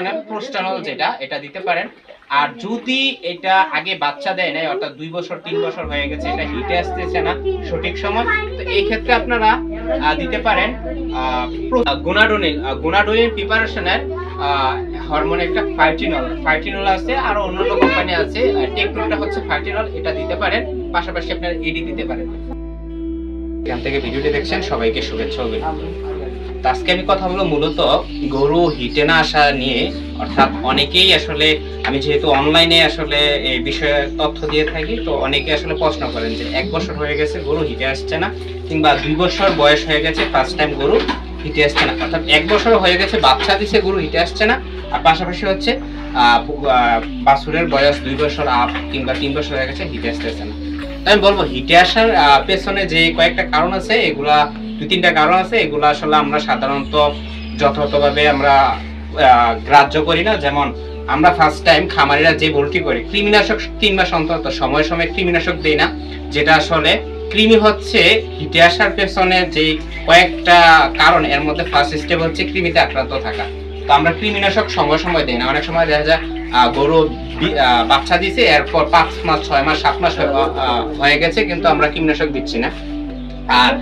প্রিপারেশনের প্রোস্টানল যেটা এটা দিতে পারেন। আর যদি এটা আগে বাচ্চা দেয় নাই, অর্থাৎ 2 বছর 3 বছর হয়ে গেছে, এটা হিটে আসতেছে না সঠিক সময়, তো এই ক্ষেত্রে আপনারা দিতে পারেন গুনাডোনিল প্রিপারেশনের হরমোন একটা ফাইটিনল আছে, আর অন্যান্য কোম্পানি আছে, টেকনোটা হচ্ছে ফাইটিনল, এটা দিতে পারেন। পাশাপাশি আপনারা এডি দিতে পারেন। এখান থেকে ভিডিওটি দেখছেন সবাইকে শুভেচ্ছা ও অভিনন্দন। আজকে আমি কথা বলবো মূলত গরু হিটে না আসা নিয়ে। অর্থাৎ অনেকেই আসলে, আমি যেহেতু অনলাইনে আসলে এই বিষয়ে তথ্য দিয়ে থাকি, তো অনেকে আসলে প্রশ্ন করেন যে 1 বছর হয়ে গেছে গরু হিটে আসছে না, কিংবা 2 বছর বয়স হয়ে গেছে ফার্স্ট টাইম গরু হিটে আসছে না, অর্থাৎ 1 বছর হয়ে গেছে বাচ্চা দিছে গরু হিটে আসছে না, আর পাশাপাশি হচ্ছে বাছুরের বয়স 2 বছর আপ কিংবা 3 বছর হয়ে গেছে হিটে আসতেছে না। আমি বলবো হিটে আসার পেছনে যে কয়েকটা কারণ আছে, এগুলা 2-3টা কারণ আছে, এগুলো আসলে আমরা সাধারণত যথাযথভাবে আমরা গ্রাহ্য করি না। যেমন আমরা ফার্স্ট টাইম খামারিরা যে ভুলটি করি, কৃমিনাশক 3 মাস অন্তর সময় সময় কৃমিনাশক দেই না, যেটা আসলে কৃমি হচ্ছে হিটে আসার পেছনে যে কয়েকটা কারণ, এর মধ্যে ফার্স্ট স্টেপ হচ্ছে কৃমিতে আক্রান্ত থাকা। তো আমরা কৃমিনাশক সময় সময় দেই না। অনেক সময় দেখা যায় গরু বাচ্চা দিছে, এরপর 5 মাস 6 মাস 7 মাস হয়ে গেছে, কিন্তু আমরা কৃমিনাশক দিচ্ছি না। আর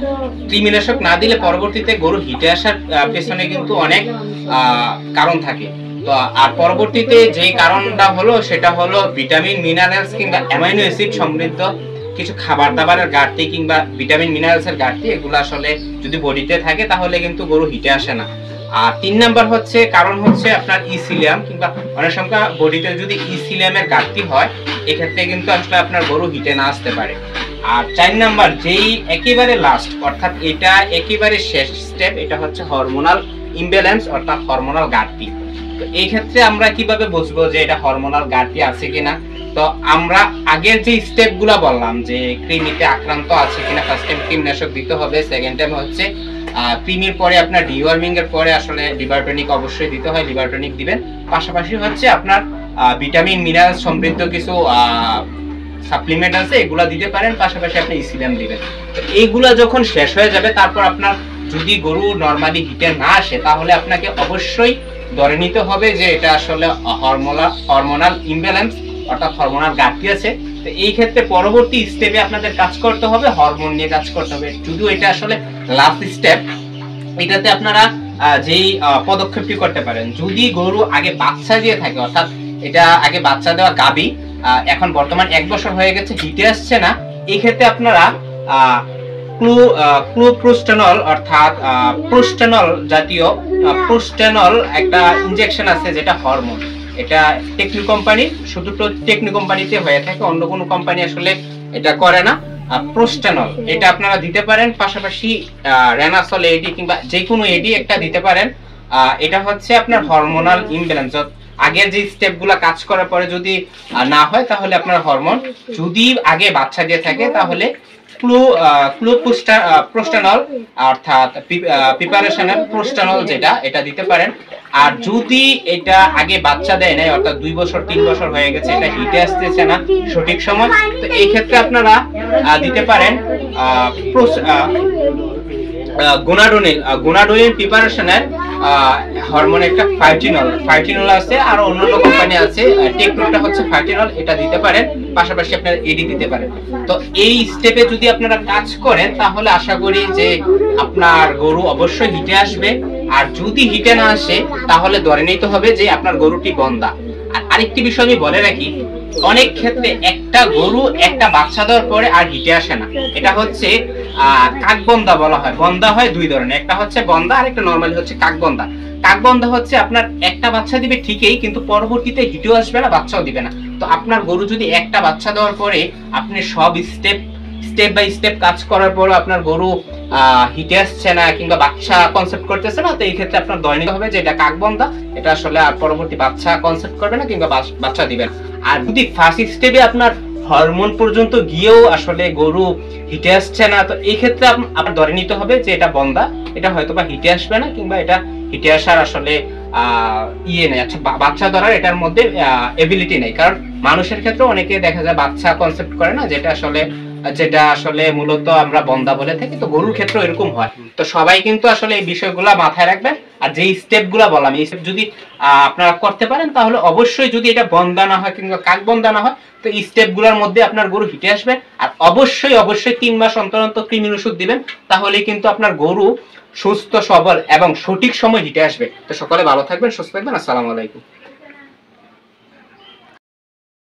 কৃমিনাশক না দিলে পরবর্তীতে গরু হিটে আসার পেছনে কিন্তু অনেক কারণ থাকে। তো আর পরবর্তীতে যে কারণটা হলো সেটা হলো ভিটামিন মিনারেলস কিংবা অ্যামাইনো অ্যাসিড সমৃদ্ধ কিছু খাবার দাবারের ঘাটতি কিংবা ভিটামিন মিনারেলসের ঘাটতি, এগুলো আসলে যদি বডিতে থাকে তাহলে কিন্তু গরু হিটে আসে না। আর 3 নাম্বার হচ্ছে কারণ হচ্ছে আপনার ইসিলিয়াম, কিংবা অনেক সময় বডিতে যদি ইসিলিয়ামের ঘাটতি হয়, এক্ষেত্রে কিন্তু আসলে আপনার গরু হিটে না আসতে পারে। আর 4 নাম্বার যেই একেবারে লাস্ট, অর্থাৎ এটা একেবারে শেষ স্টেপ, এটা হচ্ছে হরমোনাল ইমব্যালেন্স, অর্থাৎ হরমোনাল ঘাটতি। তো এই ক্ষেত্রে আমরা কিভাবে বুঝবো যে এটা হরমোনাল ঘাটতি আছে কিনা? তো আমরা আগের যে স্টেপগুলো বললাম, যে কৃমিতে আক্রান্ত আছে কিনা, ফার্স্ট টাইম কৃমিনাশক দিতে হবে, সেকেন্ড টাইম হচ্ছে কৃমির পরে আপনার ডিওয়ার্মিং এর পরে আসলে লিভার টনিক অবশ্যই দিতে হয়, লিভার টনিক দিবেন। পাশাপাশি হচ্ছে আপনার ভিটামিন মিনারেল সমৃদ্ধ কিছু সাপ্লিমেন্ট আছে, এগুলা দিতে পারেন। পাশাপাশি আপনি ইসিলিয়াম দিবেন। তো এইগুলা যখন শেষ হয়ে যাবে, তারপর আপনার যদি গরু নরমালি হিটে না আসে, তাহলে আপনাকে অবশ্যই ধরে নিতে হবে যে এটা আসলে হরমোনাল ইমব্যালেন্স, অর্থাৎ হরমোনাল ঘাটতি আছে। তো এই ক্ষেত্রে পরবর্তী স্টেপে আপনাদের কাজ করতে হবে, হরমোন নিয়ে কাজ করতে হবে। যদিও এটা আসলে লাস্ট স্টেপ, এটাতে আপনারা যেই পদক্ষেপটি করতে পারেন, যদি গরু আগে বাচ্চা দিয়ে থাকে, অর্থাৎ এটা আগে বাচ্চা দেওয়া গাবি, এখন বর্তমান 1 বছর হয়ে গেছে হিটে আসছে না, এই ক্ষেত্রে আপনারা ক্লোপ্রোস্টানল অর্থাৎ প্রোস্টানল জাতীয় প্রোস্টানল একটা ইনজেকশন আছে, যেটা হরমোন, এটা টেকনো কোম্পানি, শুধু টেকনো কোম্পানিতে হয়ে থাকে, অন্য কোনো কোম্পানি আসলে এটা করে না। প্রোস্টানল এটা আপনারা দিতে পারেন। পাশাপাশি রেনাসল এডি কিংবা যে কোনো এডি একটা দিতে পারেন। এটা হচ্ছে আপনার হরমোনাল ইমব্যালেন্স, আগের যে স্টেপগুলো কাজ করার পরে যদি না হয়, তাহলে আপনার হরমোন, যদি আগে বাচ্চা দিয়ে থাকে তাহলে ক্লোপ্রোস্টানল অর্থাৎ প্রিপারেশনের প্রোস্টানল যেটা, এটা দিতে পারেন। আর যদি এটা আগে বাচ্চা দেয় নাই, অর্থাৎ 2 বছর 3 বছর হয়ে গেছে, এটা হিটে আসতেছে না সঠিক সময়, তো এই ক্ষেত্রে আপনারা দিতে পারেন গুনাডোনিল প্রিপারেশনের হরমোন একটা ফাইটিনল আছে, আর অন্যান্য কোম্পানি আছে, টেকনোটা হচ্ছে ফাইটিনল, এটা দিতে পারেন। পাশাপাশি আপনারা এডি দিতে পারেন। তো এই স্টেপে যদি আপনারা কাজ করেন, তাহলে আশা করি যে আপনার গরু অবশ্যই হিটে আসবে। আর যদি হিটে না আসে, তাহলে ধরে নিতে হবে যে আপনার গরুটি বন্ধা। আর আরেকটি বিষয় আমি বলে রাখি, অনেক ক্ষেত্রে একটা গরু একটা বাচ্চা দেওয়ার পরে আর হিটে আসে না, এটা হচ্ছে কাকবন্ধা বলা হয়। বন্ধা হয় 2 ধরনের, একটা হচ্ছে বন্ধা, আর একটা নরমালি হচ্ছে কাকবন্ধা। কাকবন্ধা হচ্ছে আপনার একটা বাচ্চা দিবে ঠিকই, কিন্তু পরবর্তীতে হিটেও আসবে না, বাচ্চাও দিবে না। তো আপনার গরু যদি একটা বাচ্চা দেওয়ার পরে আপনি সব স্টেপ বাই স্টেপ কাজ করার পরে আপনার গরু হিটে আসছে না কিংবা বাচ্চা কনসেপ্ট করতেছে না, তো এই ক্ষেত্রে আপনার ধরে নিতে হবে যে এটা কাকবন্ধা, এটা আসলে আর পরবর্তী বাচ্চা কনসেপ্ট করবে না কিংবা বাচ্চা দিবে না। আর যদি ফার্স্ট স্টেপে আপনার হরমোন পর্যন্ত গিয়েও আসলে গরু হিটে আসছে না, তো এই ক্ষেত্রে আপনার ধরে নিতে হবে যে এটা বন্ধা, এটা হয়তোবা হিটে আসবে না কিংবা এটা হিটে আসার আসলে নেই, আচ্ছা বাচ্চা ধরার এটার মধ্যে এবিলিটি নেই। কারণ মানুষের ক্ষেত্রে অনেকে দেখা যায় বাচ্চা কনসেপ্ট করে না, যেটা আসলে মূলত আমরা বন্ধা বলে থাকি। তো গরুর ক্ষেত্রে এরকম হয়। তো সবাই কিন্তু আসলে এই বিষয়গুলো মাথায় রাখবেন। আর যে স্টেপগুলো বললাম এই স্টেপ যদি আপনারা করতে পারেন তাহলে অবশ্যই, যদি এটা বন্ধা না হয় কিংবা কাক বন্ধা না হয়, তো এই স্টেপগুলোর মধ্যে আপনার গরু হিটে আসবে। আর অবশ্যই অবশ্যই 3 মাস অন্তর অন্তর কৃমির ওষুধ দিবেন, তাহলেই কিন্তু আপনার গরু সুস্থ সবল এবং সঠিক সময় হিটে আসবে। তো সকলে ভালো থাকবেন, সুস্থ থাকবেন। আসসালামু আলাইকুম।